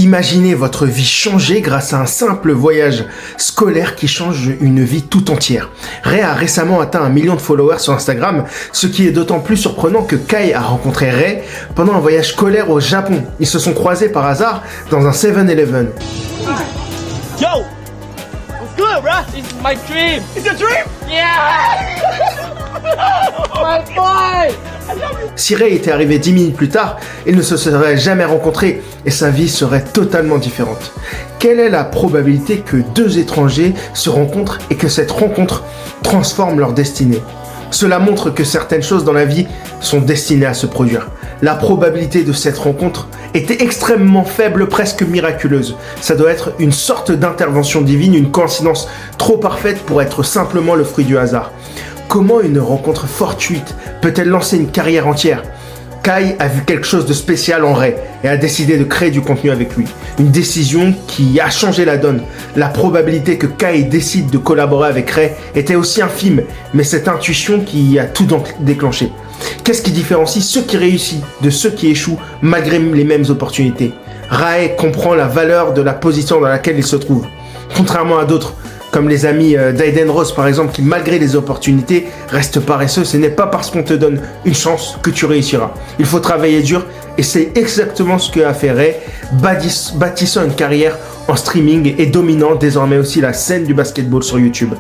Imaginez votre vie changer grâce à un simple voyage scolaire qui change une vie tout entière. Ray a récemment atteint 1 million de followers sur Instagram, ce qui est d'autant plus surprenant que Kai a rencontré Ray pendant un voyage scolaire au Japon. Ils se sont croisés par hasard dans un 7-Eleven. Yo! What's good, bruh? It's my dream. It's a dream? Yeah! My boy! Si Ray était arrivé 10 minutes plus tard, ils ne se seraient jamais rencontrés et sa vie serait totalement différente. Quelle est la probabilité que deux étrangers se rencontrent et que cette rencontre transforme leur destinée? Cela montre que certaines choses dans la vie sont destinées à se produire. La probabilité de cette rencontre était extrêmement faible, presque miraculeuse. Ça doit être une sorte d'intervention divine, une coïncidence trop parfaite pour être simplement le fruit du hasard. Comment une rencontre fortuite peut-elle lancer une carrière entière? Kai a vu quelque chose de spécial en Ray et a décidé de créer du contenu avec lui. Une décision qui a changé la donne. La probabilité que Kai décide de collaborer avec Ray était aussi infime, mais cette intuition qui a tout déclenché. Qu'est-ce qui différencie ceux qui réussissent de ceux qui échouent malgré les mêmes opportunités? Ray comprend la valeur de la position dans laquelle il se trouve. Contrairement à d'autres, comme les amis d'Aiden Ross par exemple, qui malgré les opportunités restent paresseux. Ce n'est pas parce qu'on te donne une chance que tu réussiras. Il faut travailler dur et c'est exactement ce que a fait Ray, bâtissant une carrière en streaming et dominant désormais aussi la scène du basketball sur YouTube.